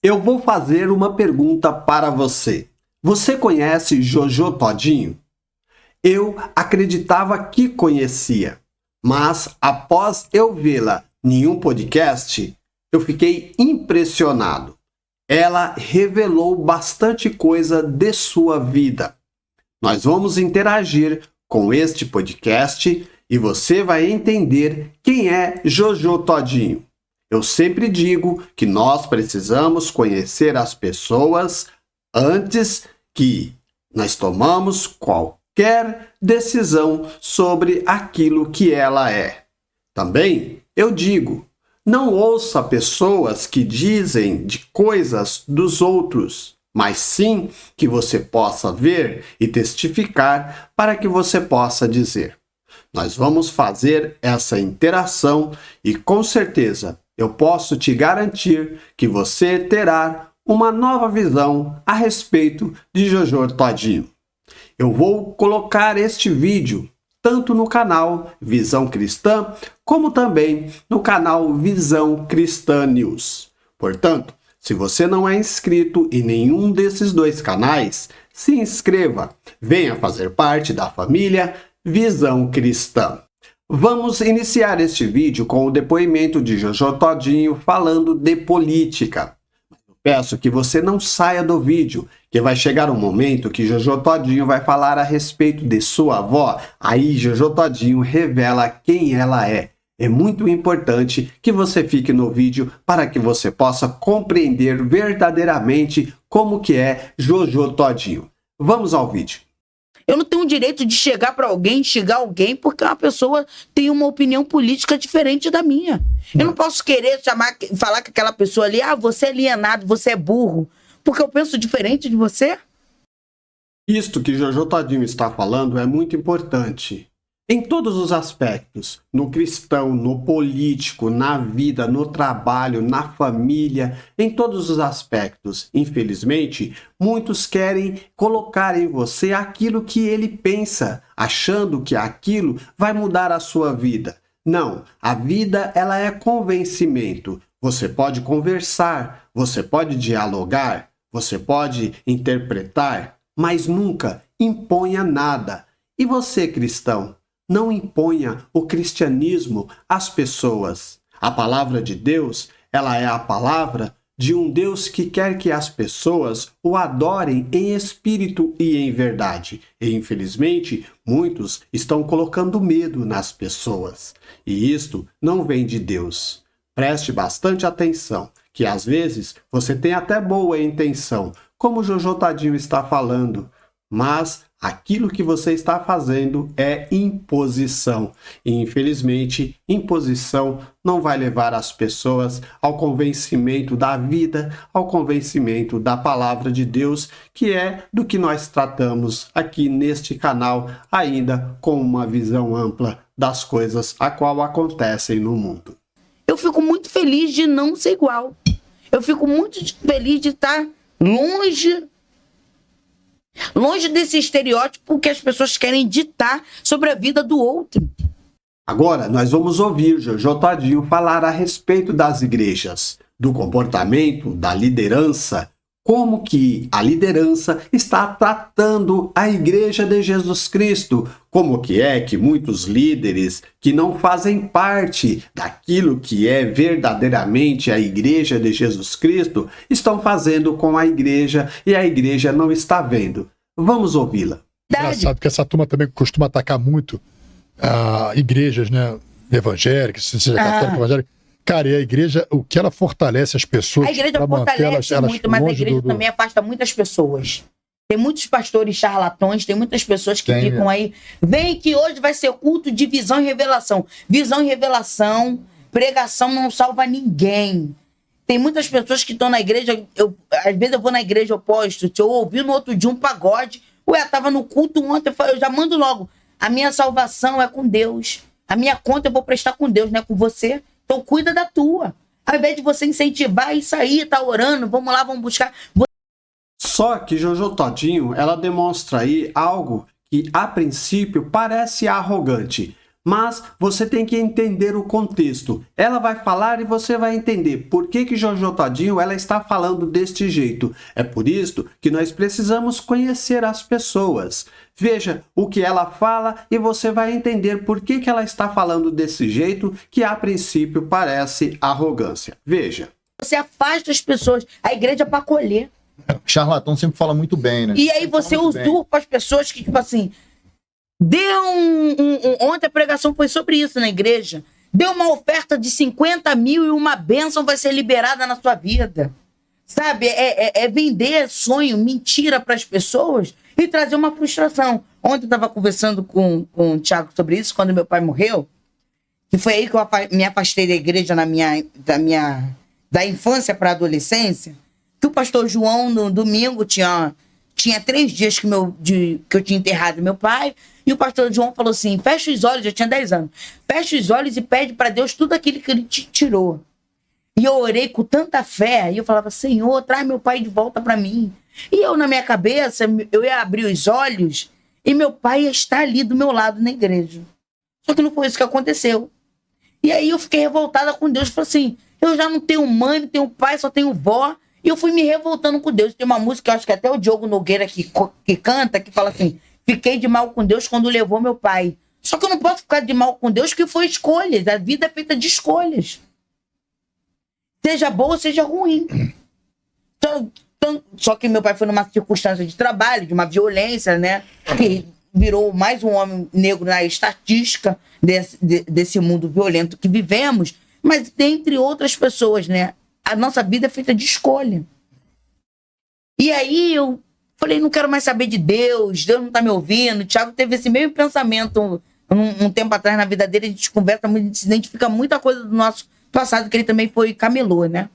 Eu vou fazer uma pergunta para você. Você conhece Jojo Todinho? Eu acreditava que conhecia, mas após eu vê-la em um podcast, eu fiquei impressionado. Ela revelou bastante coisa de sua vida. Nós vamos interagir com este podcast e você vai entender quem é Jojo Todinho. Eu sempre digo que nós precisamos conhecer as pessoas antes que nós tomamos qualquer decisão sobre aquilo que ela é. Também eu digo, não ouça pessoas que dizem de coisas dos outros, mas sim que você possa ver e testificar para que você possa dizer. Nós vamos fazer essa interação e com certeza eu posso te garantir que você terá uma nova visão a respeito de Jojo Todinho. Eu vou colocar este vídeo tanto no canal Visão Cristã, como também no canal Visão Cristã News. Portanto, se você não é inscrito em nenhum desses dois canais, se inscreva, venha fazer parte da família Visão Cristã. Vamos iniciar este vídeo com o depoimento de Jojo Todinho falando de política. Peço que você não saia do vídeo, que vai chegar um momento que Jojo Todinho vai falar a respeito de sua avó. Aí Jojo Todinho revela quem ela é. É muito importante que você fique no vídeo para que você possa compreender verdadeiramente como que é Jojo Todinho. Vamos ao vídeo. Eu não tenho o direito de chegar para alguém, xingar alguém, porque uma pessoa tem uma opinião política diferente da minha. Eu não posso querer falar com aquela pessoa ali, você é alienado, você é burro, porque eu penso diferente de você. Isto que Jojo Todinho está falando é muito importante. Em todos os aspectos, no cristão, no político, na vida, no trabalho, na família, em todos os aspectos. Infelizmente, muitos querem colocar em você aquilo que ele pensa, achando que aquilo vai mudar a sua vida. Não, a vida ela é convencimento. Você pode conversar, você pode dialogar, você pode interpretar, mas nunca imponha nada. E você, cristão? Não imponha o cristianismo às pessoas. A palavra de Deus, ela é a palavra de um Deus que quer que as pessoas o adorem em espírito e em verdade. E, infelizmente, muitos estão colocando medo nas pessoas. E isto não vem de Deus. Preste bastante atenção, que às vezes você tem até boa intenção, como o Jojo Todinho está falando, mas aquilo que você está fazendo é imposição. E, infelizmente, imposição não vai levar as pessoas ao convencimento da vida, ao convencimento da palavra de Deus, que é do que nós tratamos aqui neste canal, ainda com uma visão ampla das coisas a qual acontecem no mundo. Eu fico muito feliz de não ser igual. Eu fico muito feliz de estar longe desse estereótipo que as pessoas querem ditar sobre a vida do outro. Agora nós vamos ouvir Jojo Todinho falar a respeito das igrejas, do comportamento, da liderança, como que a liderança está tratando a Igreja de Jesus Cristo, como que é que muitos líderes que não fazem parte daquilo que é verdadeiramente a Igreja de Jesus Cristo estão fazendo com a igreja e a igreja não está vendo. Vamos ouvi-la. Engraçado que essa turma também costuma atacar muito igrejas, né, evangélicas, seja católica, evangélica. Cara, e a igreja, o que ela fortalece as pessoas... A igreja fortalece muito, mas a igreja também afasta muitas pessoas. Tem muitos pastores charlatões, tem muitas pessoas que ficam aí... Vem que hoje vai ser culto de visão e revelação. Visão e revelação, pregação não salva ninguém. Tem muitas pessoas que estão na igreja... Às vezes eu vou na igreja oposto, se eu ouvir no outro dia um pagode... Tava no culto ontem, eu já mando logo. A minha salvação é com Deus. A minha conta eu vou prestar com Deus, não é com você. Então cuida da tua. Ao invés de você incentivar isso aí, tá orando, vamos lá, vamos buscar. Só que Jojo Todinho, ela demonstra aí algo que a princípio parece arrogante, Mas você tem que entender o contexto. Ela vai falar e você vai entender por que Jojo Todinho ela está falando deste jeito. É por isso que nós precisamos conhecer as pessoas. Veja o que ela fala e você vai entender por que ela está falando desse jeito que a princípio parece arrogância. Veja. Você afasta as pessoas. A igreja é para acolher. Charlatão sempre fala muito bem, né? E aí você usurpa as pessoas que, tipo assim... Ontem a pregação foi sobre isso na igreja. Deu uma oferta de 50 mil e uma bênção vai ser liberada na sua vida. Sabe? É vender sonho, mentira para as pessoas e trazer uma frustração. Ontem eu estava conversando com o Thiago sobre isso, quando meu pai morreu. Que foi aí que eu me afastei da igreja da infância para a adolescência. Que o pastor João, no domingo, tinha 3 dias que eu tinha enterrado meu pai. E o pastor João falou assim, fecha os olhos, eu tinha 10 anos. Fecha os olhos e pede para Deus tudo aquilo que ele te tirou. E eu orei com tanta fé. E eu falava, Senhor, traz meu pai de volta para mim. E eu, na minha cabeça, eu ia abrir os olhos e meu pai ia estar ali do meu lado na igreja. Só que não foi isso que aconteceu. E aí eu fiquei revoltada com Deus. Falei assim, eu já não tenho mãe, não tenho pai, só tenho vó. E eu fui me revoltando com Deus. Tem uma música, eu acho que até o Diogo Nogueira que canta, que fala assim, fiquei de mal com Deus quando levou meu pai. Só que eu não posso ficar de mal com Deus, porque foi escolhas. A vida é feita de escolhas. Seja boa, seja ruim. Só que meu pai foi numa circunstância de trabalho, de uma violência, né? Que virou mais um homem negro na estatística desse mundo violento que vivemos. Mas dentre outras pessoas, né? A nossa vida é feita de escolha. E aí eu falei, não quero mais saber de Deus não tá me ouvindo. O Thiago teve esse mesmo pensamento um tempo atrás na vida dele. A gente conversa muito, a gente se identifica muita coisa do nosso passado, que ele também foi camelô, né?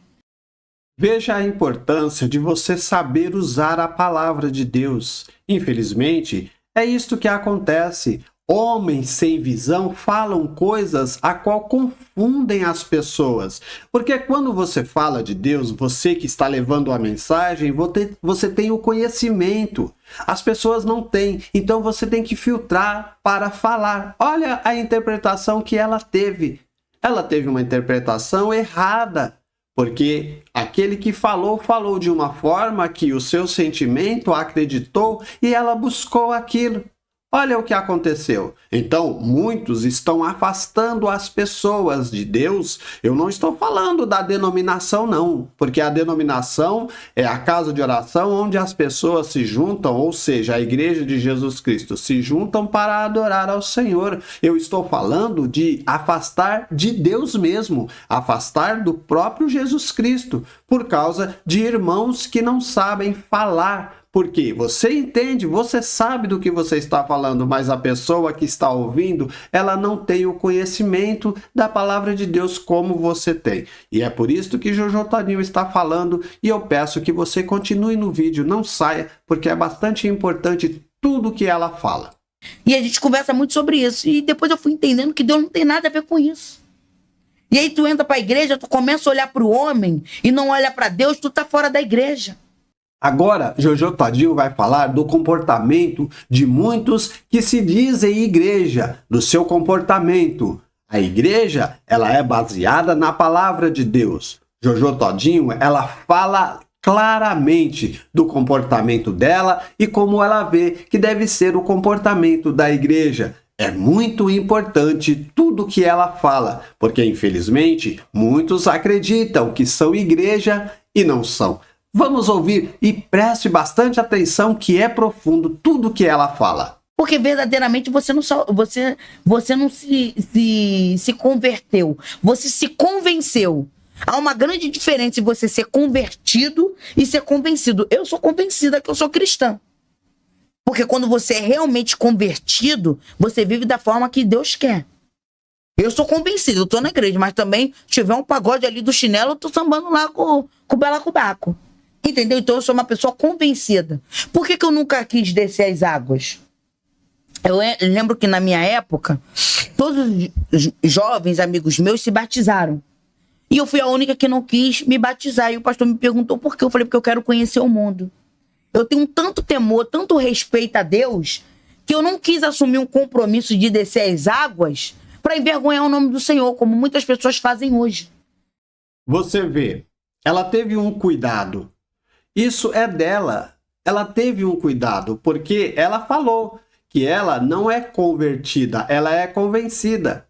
Veja a importância de você saber usar a palavra de Deus. Infelizmente, é isto que acontece. Homens sem visão falam coisas a qual confundem as pessoas. Porque quando você fala de Deus, você que está levando a mensagem, você tem o conhecimento. As pessoas não têm. Então você tem que filtrar para falar. Olha a interpretação que ela teve. Ela teve uma interpretação errada. Porque aquele que falou de uma forma que o seu sentimento acreditou e ela buscou aquilo. Olha o que aconteceu. Então, muitos estão afastando as pessoas de Deus. Eu não estou falando da denominação, não. Porque a denominação é a casa de oração onde as pessoas se juntam, ou seja, a igreja de Jesus Cristo, se juntam para adorar ao Senhor. Eu estou falando de afastar de Deus mesmo, afastar do próprio Jesus Cristo, por causa de irmãos que não sabem falar. Porque você entende, você sabe do que você está falando, mas a pessoa que está ouvindo, ela não tem o conhecimento da palavra de Deus como você tem. E é por isso que Jojo Todinho está falando e eu peço que você continue no vídeo, não saia, porque é bastante importante tudo que ela fala. E a gente conversa muito sobre isso. E depois eu fui entendendo que Deus não tem nada a ver com isso. E aí tu entra para a igreja, tu começa a olhar para o homem e não olha para Deus, tu tá fora da igreja. Agora, Jojo Todinho vai falar do comportamento de muitos que se dizem igreja, do seu comportamento. A igreja, ela é baseada na palavra de Deus. Jojo Todinho, ela fala claramente do comportamento dela e como ela vê que deve ser o comportamento da igreja. É muito importante tudo que ela fala, porque infelizmente muitos acreditam que são igreja e não são. Vamos ouvir e preste bastante atenção que é profundo tudo que ela fala. Porque verdadeiramente você não se converteu, você se convenceu. Há uma grande diferença em você ser convertido e ser convencido. Eu sou convencida que eu sou cristã. Porque quando você é realmente convertido, você vive da forma que Deus quer. Eu sou convencido, eu tô na igreja, mas também se tiver um pagode ali do chinelo, eu tô sambando lá com o balacobaco. Entendeu? Então eu sou uma pessoa convencida. Por que eu nunca quis descer as águas? Eu lembro que na minha época, todos os jovens amigos meus se batizaram. E eu fui a única que não quis me batizar. E o pastor me perguntou por quê. Eu falei, porque eu quero conhecer o mundo. Eu tenho tanto temor, tanto respeito a Deus, que eu não quis assumir um compromisso de descer as águas para envergonhar o nome do Senhor, como muitas pessoas fazem hoje. Você vê, ela teve um cuidado. Isso é dela. Ela teve um cuidado, porque ela falou que ela não é convertida, ela é convencida.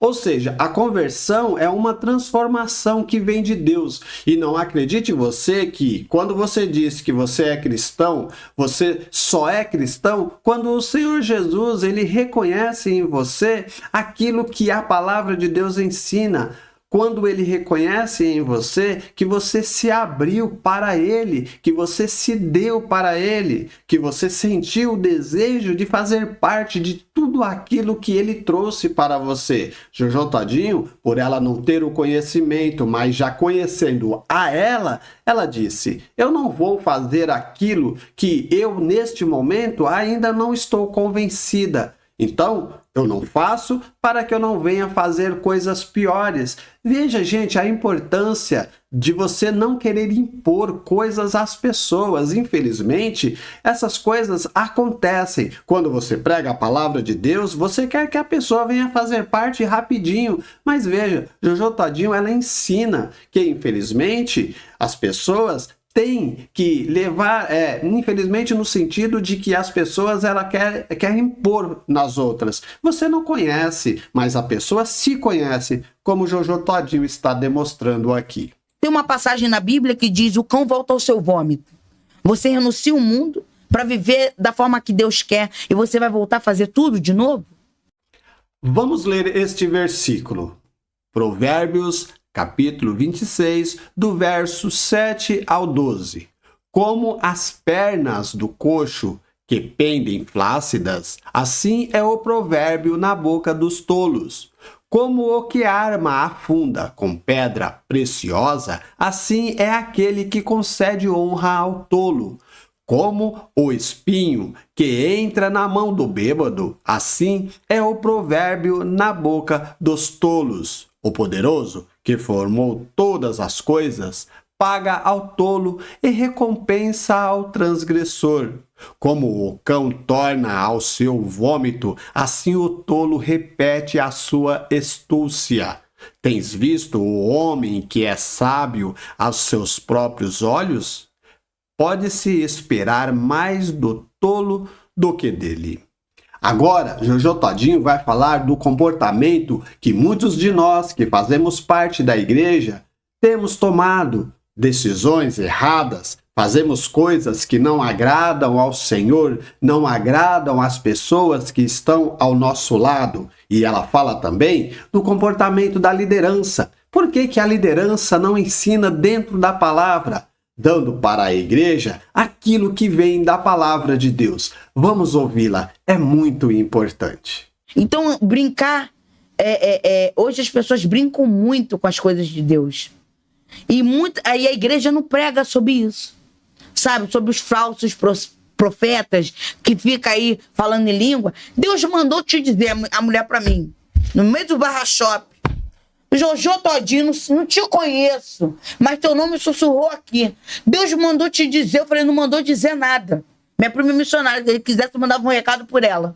Ou seja, a conversão é uma transformação que vem de Deus. E não acredite você que quando você diz que você é cristão, você só é cristão quando o Senhor Jesus, ele reconhece em você aquilo que a palavra de Deus ensina. Quando ele reconhece em você que você se abriu para ele, que você se deu para ele, que você sentiu o desejo de fazer parte de tudo aquilo que ele trouxe para você. Jojo Todinho, por ela não ter o conhecimento, mas já conhecendo a ela, ela disse: eu não vou fazer aquilo que eu neste momento ainda não estou convencida. Então, eu não faço para que eu não venha fazer coisas piores. Veja, gente, a importância de você não querer impor coisas às pessoas. Infelizmente, essas coisas acontecem. Quando você prega a palavra de Deus, você quer que a pessoa venha fazer parte rapidinho. Mas veja, Jojo Todinho, ela ensina que, infelizmente, as pessoas tem que levar, infelizmente, no sentido de que as pessoas ela quer impor nas outras. Você não conhece, mas a pessoa se conhece, como o Jojo Todinho está demonstrando aqui. Tem uma passagem na Bíblia que diz: o cão volta ao seu vômito. Você renuncia o mundo para viver da forma que Deus quer e você vai voltar a fazer tudo de novo? Vamos ler este versículo. Provérbios capítulo 26, do verso 7 ao 12. Como as pernas do coxo que pendem flácidas, assim é o provérbio na boca dos tolos. Como o que arma afunda com pedra preciosa, assim é aquele que concede honra ao tolo. Como o espinho que entra na mão do bêbado, assim é o provérbio na boca dos tolos. O poderoso, que formou todas as coisas, paga ao tolo e recompensa ao transgressor. Como o cão torna ao seu vômito, assim o tolo repete a sua estúcia. Tens visto o homem que é sábio aos seus próprios olhos? Pode-se esperar mais do tolo do que dele. Agora, Jojo Todinho vai falar do comportamento que muitos de nós que fazemos parte da igreja temos tomado. Decisões erradas, fazemos coisas que não agradam ao Senhor, não agradam às pessoas que estão ao nosso lado. E ela fala também do comportamento da liderança. Por que a liderança não ensina dentro da palavra? Dando para a igreja aquilo que vem da palavra de Deus. Vamos ouvi-la, é muito importante. Então, brincar, hoje as pessoas brincam muito com as coisas de Deus. E aí a igreja não prega sobre isso, sabe? Sobre os falsos profetas que ficam aí falando em língua. Deus mandou te dizer, a mulher para mim, no meio do Barra Shopping: Jojo Todinho, não te conheço, mas teu nome sussurrou aqui. Deus mandou te dizer. Eu falei: não mandou dizer nada. Minha prima missionária, se ele quisesse, eu mandava um recado por ela.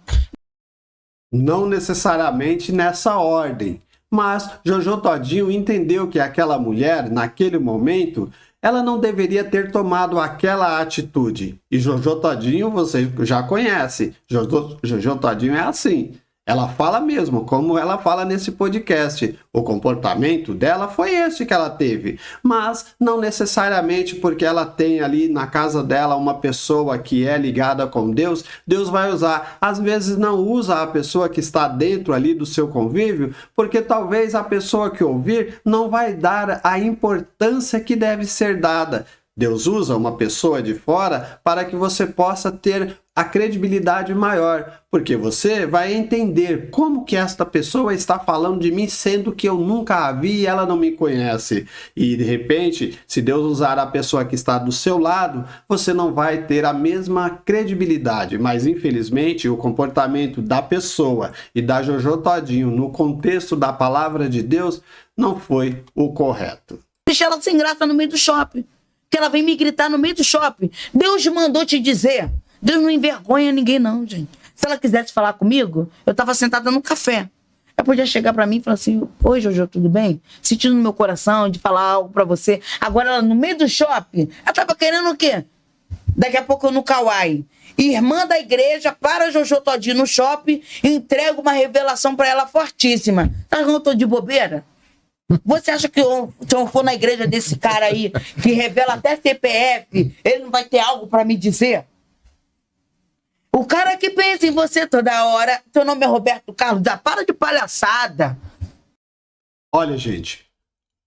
Não necessariamente nessa ordem, mas Jojo Todinho entendeu que aquela mulher, naquele momento, ela não deveria ter tomado aquela atitude. E Jojo Todinho você já conhece. Jojo Todinho é assim. Ela fala mesmo, como ela fala nesse podcast. O comportamento dela foi esse que ela teve. Mas não necessariamente porque ela tem ali na casa dela uma pessoa que é ligada com Deus, Deus vai usar. Às vezes não usa a pessoa que está dentro ali do seu convívio, porque talvez a pessoa que ouvir não vai dar a importância que deve ser dada. Deus usa uma pessoa de fora para que você possa ter a credibilidade maior, porque você vai entender como que esta pessoa está falando de mim, sendo que eu nunca a vi e ela não me conhece. E de repente, se Deus usar a pessoa que está do seu lado, você não vai ter a mesma credibilidade. Mas infelizmente, o comportamento da pessoa e da Jojo Todinho no contexto da palavra de Deus não foi o correto. Deixa ela sem graça no meio do shopping, que ela vem me gritar no meio do shopping. Deus mandou te dizer. Deus não envergonha ninguém não, gente. Se ela quisesse falar comigo, eu estava sentada no café. Ela podia chegar pra mim e falar assim, oi, Jojo, tudo bem? Sentindo no meu coração de falar algo pra você. Agora, ela, no meio do shopping, ela tava querendo o quê? Daqui a pouco eu no Kauai. Irmã da igreja, para Jojo Todinho no shopping e entrega uma revelação pra ela fortíssima. Tá achando que eu tô de bobeira? Você acha que se eu for na igreja desse cara aí, que revela até CPF, ele não vai ter algo pra me dizer? O cara que pensa em você toda hora, seu nome é Roberto Carlos, já para de palhaçada. Olha, gente,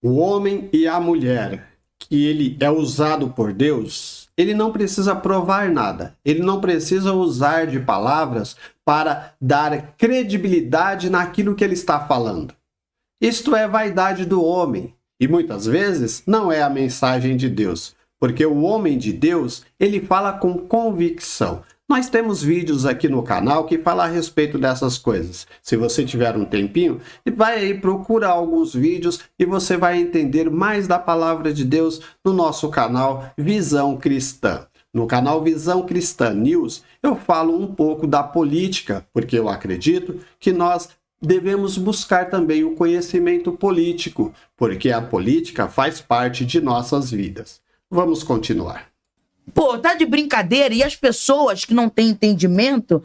o homem e a mulher, que ele é usado por Deus, ele não precisa provar nada. Ele não precisa usar de palavras para dar credibilidade naquilo que ele está falando. Isto é vaidade do homem, e muitas vezes não é a mensagem de Deus, porque o homem de Deus, ele fala com convicção. Nós temos vídeos aqui no canal que falam a respeito dessas coisas. Se você tiver um tempinho, vai aí procurar alguns vídeos e você vai entender mais da palavra de Deus no nosso canal Visão Cristã. No canal Visão Cristã News, eu falo um pouco da política, porque eu acredito que nós devemos buscar também o conhecimento político, porque a política faz parte de nossas vidas. Vamos continuar. Pô, tá de brincadeira? E as pessoas que não têm entendimento,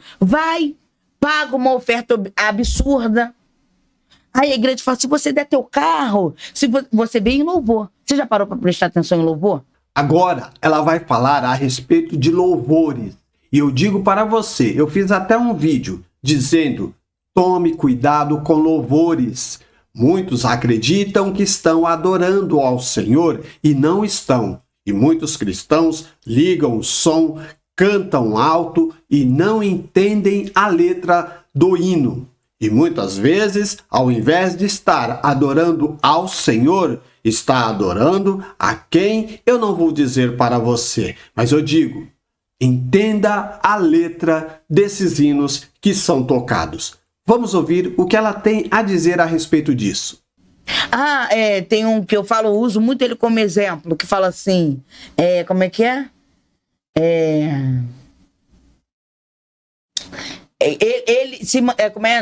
paga uma oferta absurda. Aí a igreja fala, se você der teu carro, se você vem em louvor. Você já parou para prestar atenção em louvor? Agora, ela vai falar a respeito de louvores. E eu digo para você, eu fiz até um vídeo dizendo, tome cuidado com louvores. Muitos acreditam que estão adorando ao Senhor e não estão. E muitos cristãos ligam o som, cantam alto e não entendem a letra do hino. E muitas vezes, ao invés de estar adorando ao Senhor, está adorando a quem eu não vou dizer para você, mas eu digo, entenda a letra desses hinos que são tocados. Vamos ouvir o que ela tem a dizer a respeito disso. Tem um que eu uso muito ele como exemplo, que fala assim, como é que é?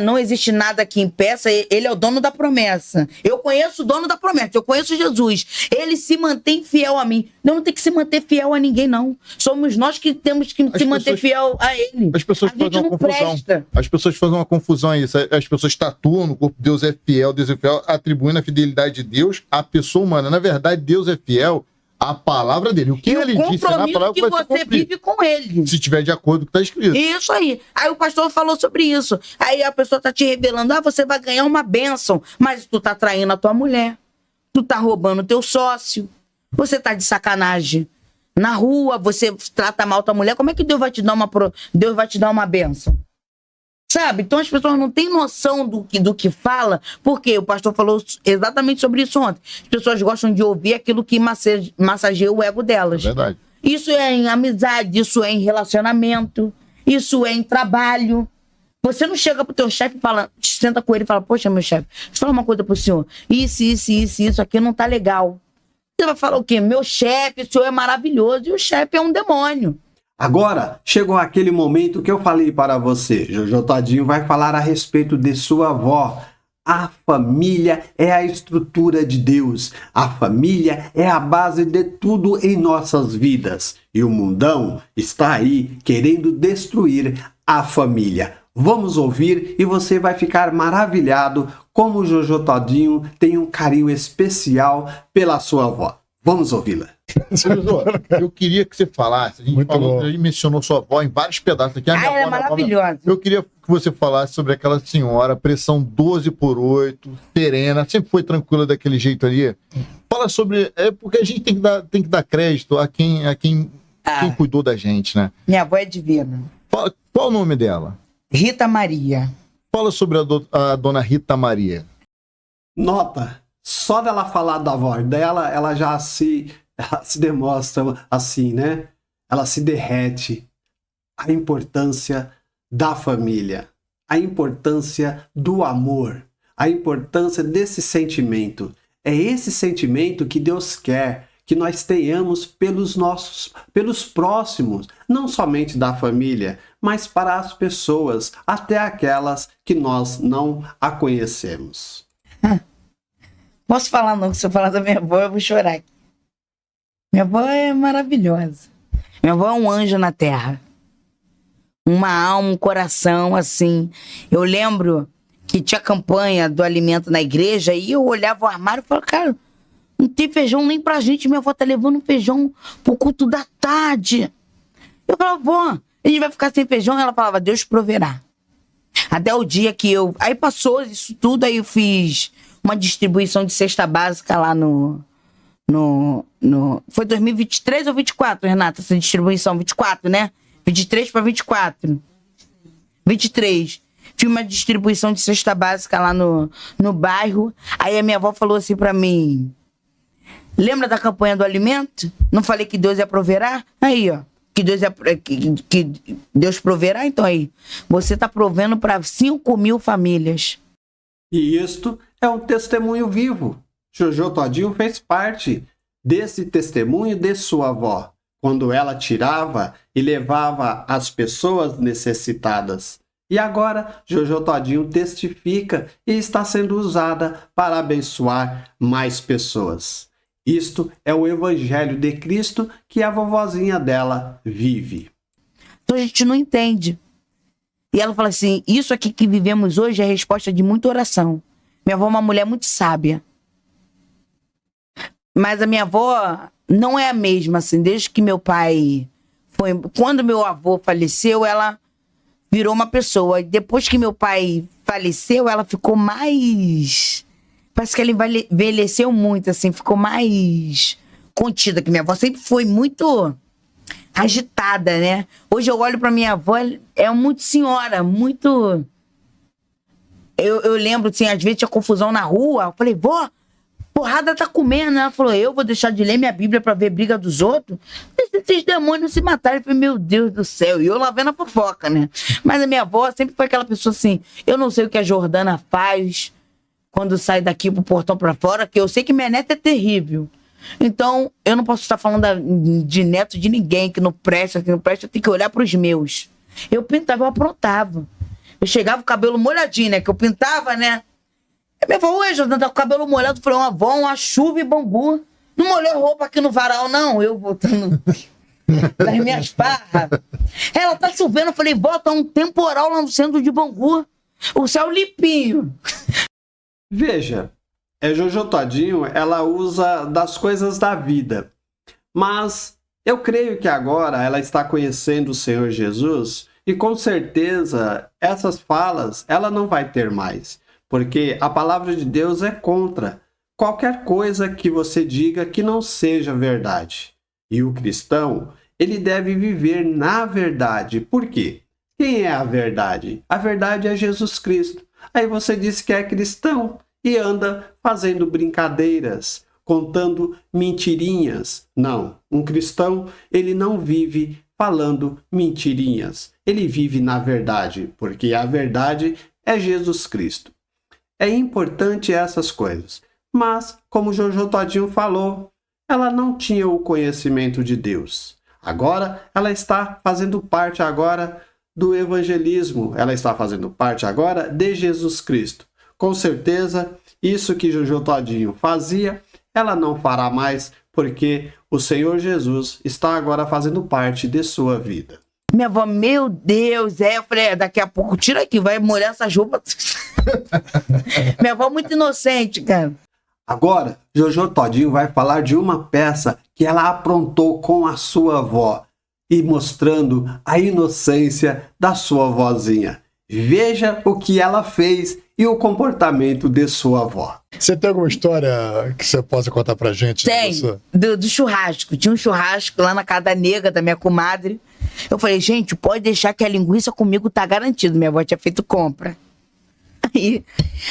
Não existe nada que impeça, ele é o dono da promessa. Eu conheço o dono da promessa, eu conheço Jesus. Ele se mantém fiel a mim. Não tem que se manter fiel a ninguém, não. Somos nós que temos que se manter fiel a ele. As pessoas fazem uma confusão. As pessoas fazem uma confusão a isso. As pessoas tatuam no corpo, Deus é fiel, atribuindo a fidelidade de Deus à pessoa humana. Na verdade, Deus é fiel a palavra dele. O que ele disse na palavra que você vive com ele. Se tiver de acordo com o que está escrito. Isso aí. Aí o pastor falou sobre isso. Aí a pessoa está te revelando, você vai ganhar uma bênção, mas tu tá traindo a tua mulher. Tu tá roubando o teu sócio. Você tá de sacanagem. Na rua, você trata mal tua mulher. Como é que Deus vai te dar uma bênção? Sabe? Então as pessoas não têm noção do que fala, porque o pastor falou exatamente sobre isso ontem. As pessoas gostam de ouvir aquilo que massageia o ego delas. É verdade. Isso é em amizade, isso é em relacionamento, isso é em trabalho. Você não chega pro teu chefe e fala, senta com ele e fala, poxa, meu chefe, deixa eu falar uma coisa pro senhor. Isso aqui não tá legal. Você vai falar o quê? Meu chefe, o senhor é maravilhoso, e o chefe é um demônio. Agora, chegou aquele momento que eu falei para você. Jojo Todinho vai falar a respeito de sua avó. A família é a estrutura de Deus. A família é a base de tudo em nossas vidas. E o mundão está aí querendo destruir a família. Vamos ouvir e você vai ficar maravilhado como o Jojo Todinho tem um carinho especial pela sua avó. Vamos ouvi-la. Eu queria que você falasse, a gente mencionou sua avó em vários pedaços aqui. Ela é maravilhosa. Eu queria que você falasse sobre aquela senhora, pressão 12/8, serena, sempre foi tranquila daquele jeito ali. Fala sobre, porque a gente tem que dar crédito a quem cuidou da gente, né? Minha avó é divina. Fala, qual o nome dela? Rita Maria. Fala sobre a dona Rita Maria. Nota, só dela falar da voz dela, ela já se demonstra assim, né? Ela se derrete. A importância da família, a importância do amor, a importância desse sentimento. É esse sentimento que Deus quer que nós tenhamos pelos próximos, não somente da família, mas para as pessoas, até aquelas que nós não a conhecemos. Posso falar não, se eu falar da minha avó, eu vou chorar aqui. Minha avó é maravilhosa. Minha avó é um anjo na terra. Uma alma, um coração, assim. Eu lembro que tinha campanha do alimento na igreja e eu olhava o armário e falava, cara, não tem feijão nem pra gente. Minha avó tá levando feijão pro culto da tarde. Eu falava, vó, a gente vai ficar sem feijão? Ela falava, Deus proverá. Até o dia que eu... Aí passou isso tudo, aí eu fiz uma distribuição de cesta básica lá Foi 2023 ou 24, Renata, essa distribuição? 24, né? 23 para 24. 23. Fiz uma distribuição de cesta básica lá no bairro. Aí a minha avó falou assim pra mim, lembra da campanha do alimento? Não falei que Deus ia proverá? Aí, ó. Que Deus proverá? Então aí, você tá provendo para 5.000 famílias. E isto é um testemunho vivo. Jojo Todinho fez parte desse testemunho de sua avó, quando ela tirava e levava as pessoas necessitadas. E agora, Jojo Todinho testifica e está sendo usada para abençoar mais pessoas. Isto é o Evangelho de Cristo que a vovozinha dela vive. Então a gente não entende. E ela fala assim, isso aqui que vivemos hoje é a resposta de muita oração. Minha avó é uma mulher muito sábia. Mas a minha avó não é a mesma, assim, desde que meu pai foi... Quando meu avô faleceu, ela virou uma pessoa. Depois que meu pai faleceu, ela ficou mais... Parece que ela envelheceu muito, assim, ficou mais contida, que minha avó sempre foi muito agitada, né? Hoje eu olho pra minha avó, é muito senhora, muito... Eu lembro, assim, às vezes tinha confusão na rua, eu falei, vó, porrada tá comendo. Ela falou, eu vou deixar de ler minha Bíblia pra ver briga dos outros? Deixa esses demônios se matarem. Eu falei, meu Deus do céu. E eu lá vendo a fofoca, né? Mas a minha avó sempre foi aquela pessoa assim, eu não sei o que a Jordana faz quando sai daqui pro portão pra fora, que eu sei que minha neta é terrível. Então, eu não posso estar falando de neto de ninguém que não presta, eu tenho que olhar pros meus. Eu pintava, eu aprontava. Eu chegava com o cabelo molhadinho, né? Que eu pintava, né? A minha avó, ué, Jordana, tá com o cabelo molhado. Eu falei, avó, uma chuva e bambu. Não molhou roupa aqui no varal, não. Eu voltando das minhas farras. Ela tá chovendo. Eu falei, vó, tá um temporal lá no centro de Bangu. O céu limpinho. Veja, Jojo Todinho, ela usa das coisas da vida. Mas eu creio que agora ela está conhecendo o Senhor Jesus e com certeza essas falas ela não vai ter mais. Porque a palavra de Deus é contra qualquer coisa que você diga que não seja verdade. E o cristão, ele deve viver na verdade. Por quê? Quem é a verdade? A verdade é Jesus Cristo. Aí você diz que é cristão e anda fazendo brincadeiras, contando mentirinhas. Não, um cristão, ele não vive falando mentirinhas. Ele vive na verdade, porque a verdade é Jesus Cristo. É importante essas coisas. Mas, como Jojo Todinho falou, ela não tinha o conhecimento de Deus. Agora, ela está fazendo parte agora do evangelismo. Ela está fazendo parte agora de Jesus Cristo. Com certeza, isso que Jojo Todinho fazia, ela não fará mais, porque o Senhor Jesus está agora fazendo parte de sua vida. Minha avó, meu Deus, eu falei, daqui a pouco tira aqui, vai molhar essa roupas. Minha avó é muito inocente, cara. Agora, Jojo Todinho vai falar de uma peça que ela aprontou com a sua avó e mostrando a inocência da sua vozinha. Veja o que ela fez e o comportamento de sua avó. Você tem alguma história que você possa contar pra gente? Tem, do churrasco. Tinha um churrasco lá na casa da nega, da minha comadre. Eu falei, gente, pode deixar que a linguiça comigo tá garantido. Minha avó tinha feito compra.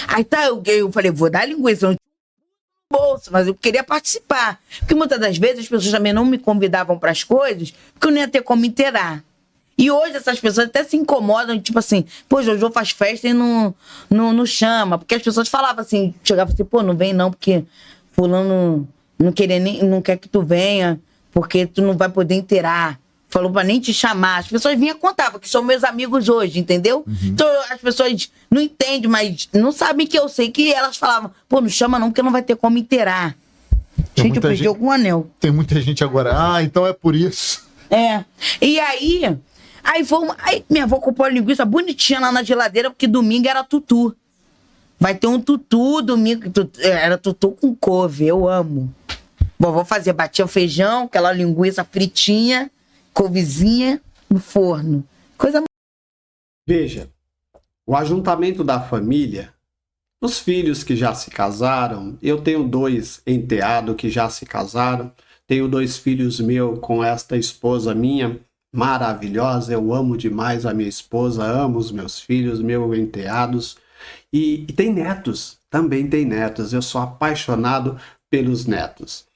Aí tá, eu falei, vou dar a linguiça, não tinha um bolso, mas eu queria participar. Porque muitas das vezes as pessoas também não me convidavam para as coisas, porque eu não ia ter como inteirar. E hoje essas pessoas até se incomodam, tipo assim, pô, Jojo faz festa e não chama. Porque as pessoas falavam assim, chegavam assim, pô, não vem não, porque fulano não quer que tu venha, porque tu não vai poder inteirar. Falou pra nem te chamar. As pessoas vinham e contavam, que são meus amigos hoje, entendeu? Então as pessoas não entendem, mas não sabem que eu sei que elas falavam, pô, não chama não, porque não vai ter como inteirar. Gente, eu perdi algum anel. Tem muita gente agora, então é por isso. E aí minha avó comprou a linguiça bonitinha lá na geladeira, porque domingo era tutu. Vai ter um tutu domingo, era tutu com couve, eu amo. Vovó fazia, batia o feijão, aquela linguiça fritinha, couvezinha no forno. Coisa. Veja, o ajuntamento da família, os filhos que já se casaram, eu tenho 2 enteados que já se casaram, tenho 2 filhos meus com esta esposa minha, maravilhosa, eu amo demais a minha esposa, amo os meus filhos, meus enteados, e tem netos, também tem netos, eu sou apaixonado pelos netos.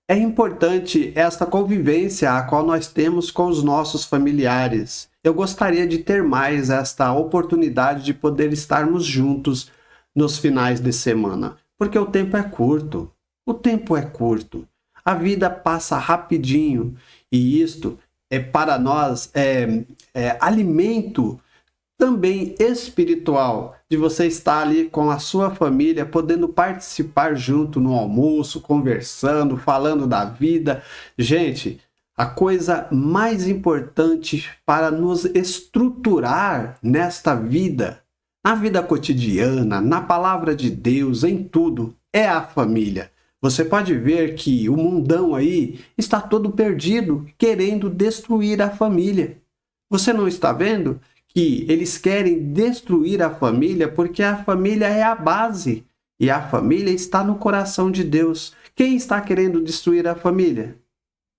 É importante esta convivência a qual nós temos com os nossos familiares. Eu gostaria de ter mais esta oportunidade de poder estarmos juntos nos finais de semana, porque o tempo é curto, a vida passa rapidinho e isto é para nós alimento também espiritual, de você estar ali com a sua família, podendo participar junto no almoço, conversando, falando da vida. Gente, a coisa mais importante para nos estruturar nesta vida, na vida cotidiana, na palavra de Deus, em tudo, é a família. Você pode ver que o mundão aí está todo perdido, querendo destruir a família. Você não está vendo que eles querem destruir a família porque a família é a base e a família está no coração de Deus. Quem está querendo destruir a família?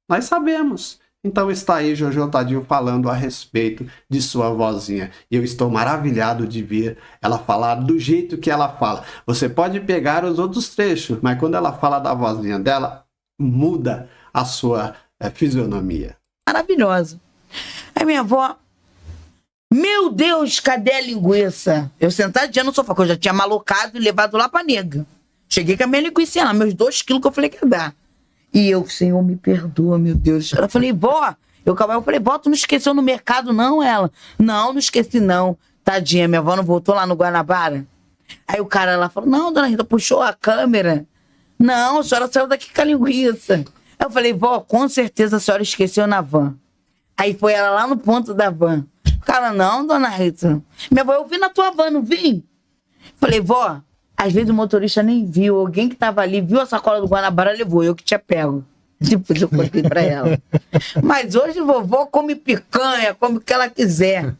Nós sabemos. Então está aí Jojo Todinho falando a respeito de sua vozinha. E eu estou maravilhado de ver ela falar do jeito que ela fala. Você pode pegar os outros trechos, mas quando ela fala da vozinha dela, muda a sua fisionomia. Maravilhosa. Aí minha avó, meu Deus, cadê a linguiça? Eu sentadinha no sofá, que eu já tinha malocado e levado lá pra nega. Cheguei com a minha linguiça lá, meus 2 quilos que eu falei que ia dar. E eu, Senhor, me perdoa, meu Deus. Ela falei, vó, eu falei, vó, tu não esqueceu no mercado, não? Ela, não esqueci, não. Tadinha, minha avó não voltou lá no Guanabara? Aí o cara lá falou, não, dona Rita, puxou a câmera. Não, a senhora saiu daqui com a linguiça. Aí eu falei, vó, com certeza a senhora esqueceu na van. Aí foi ela lá no ponto da van. O cara, não, dona Rita. Minha avó, eu vi na tua van, não vi? Falei, vó, às vezes o motorista nem viu, alguém que tava ali viu a sacola do Guanabara, levou, eu que tinha pego. Depois eu contei pra ela. Mas hoje vovó come picanha, come o que ela quiser.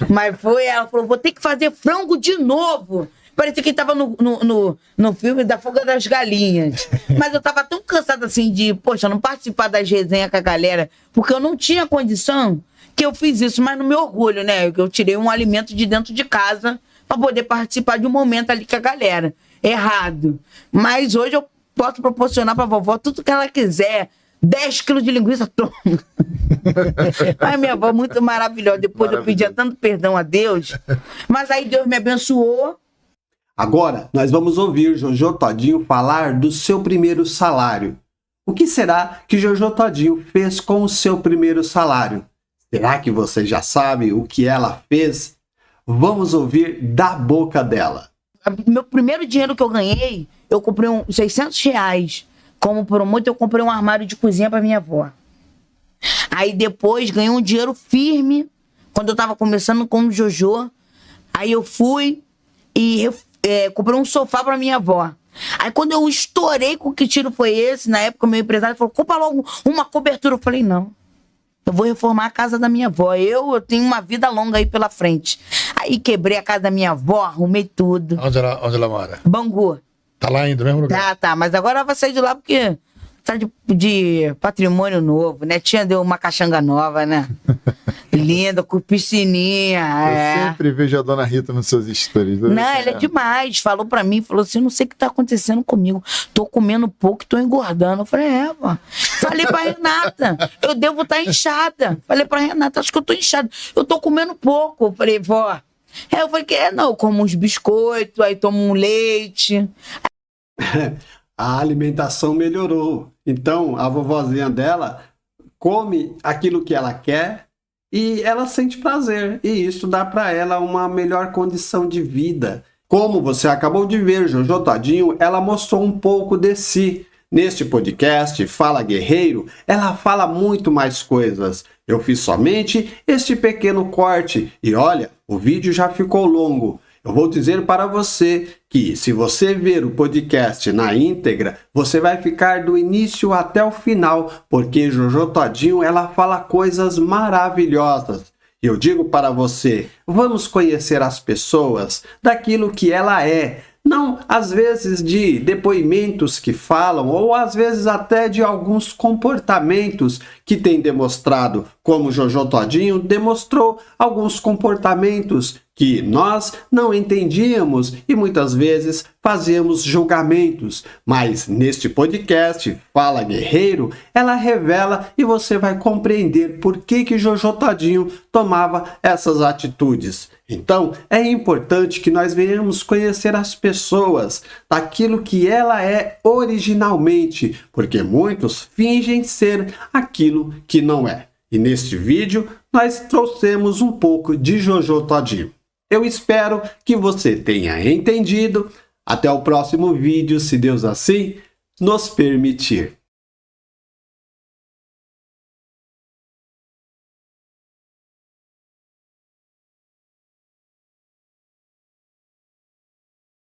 Mas ela falou, vou ter que fazer frango de novo. Parecia que tava no filme da Fuga das Galinhas. Mas eu tava tão cansada assim de, poxa, não participar das resenhas com a galera, porque eu não tinha condição, que eu fiz isso, mas no meu orgulho, né? Eu tirei um alimento de dentro de casa para poder participar de um momento ali com a galera. Errado. Mas hoje eu posso proporcionar pra vovó tudo que ela quiser. 10 quilos de linguiça, toma. Ai, minha avó, muito maravilhosa. Depois eu pedia tanto perdão a Deus. Mas aí Deus me abençoou. Agora, nós vamos ouvir Jojo Todinho falar do seu primeiro salário. O que será que Jojo Todinho fez com o seu primeiro salário? Será que você já sabe o que ela fez? Vamos ouvir da boca dela. Meu primeiro dinheiro que eu ganhei, eu comprei R$600. Como promotor, eu comprei um armário de cozinha para minha avó. Aí depois ganhei um dinheiro firme, quando eu tava começando como Jojo. Aí eu fui e comprei um sofá para minha avó. Aí quando eu estourei com que tiro foi esse, na época o meu empresário falou, compra logo uma cobertura. Eu falei, não. Eu vou reformar a casa da minha avó. Eu tenho uma vida longa aí pela frente. Aí quebrei a casa da minha avó, arrumei tudo. Onde ela mora? Bangu. Tá lá ainda, no mesmo lugar? Tá. Mas agora ela vai sair de lá porque tá de patrimônio novo. Netinha deu uma caxanga nova, né? Linda, com piscininha. Eu sempre vejo a dona Rita nos seus stories. Não, ela é demais. Falou pra mim, falou assim, não sei o que tá acontecendo comigo. Tô comendo pouco e tô engordando. Eu falei, vó. Falei pra Renata, eu devo estar inchada. Falei pra Renata, acho que eu tô inchada. Eu tô comendo pouco. Eu falei, vó. Eu falei, não, eu como uns biscoitos, aí tomo um leite. A alimentação melhorou. Então, a vovozinha dela come aquilo que ela quer e ela sente prazer. E isso dá para ela uma melhor condição de vida. Como você acabou de ver, Jojo Todinho, ela mostrou um pouco de si. Neste podcast, Fala Guerreiro, ela fala muito mais coisas. Eu fiz somente este pequeno corte e olha, o vídeo já ficou longo. Eu vou dizer para você que se você ver o podcast na íntegra, você vai ficar do início até o final, porque Jojo Todinho ela fala coisas maravilhosas. E eu digo para você, vamos conhecer as pessoas daquilo que ela é. Não, às vezes, de depoimentos que falam, ou às vezes até de alguns comportamentos que tem demonstrado, como Jojo Todinho demonstrou alguns comportamentos que nós não entendíamos e muitas vezes fazíamos julgamentos. Mas neste podcast, Fala Guerreiro, ela revela e você vai compreender por que Jojo Todinho tomava essas atitudes. Então, é importante que nós venhamos conhecer as pessoas daquilo que ela é originalmente, porque muitos fingem ser aquilo que não é. E neste vídeo, nós trouxemos um pouco de Jojo Todinho. Eu espero que você tenha entendido. Até o próximo vídeo, se Deus assim nos permitir.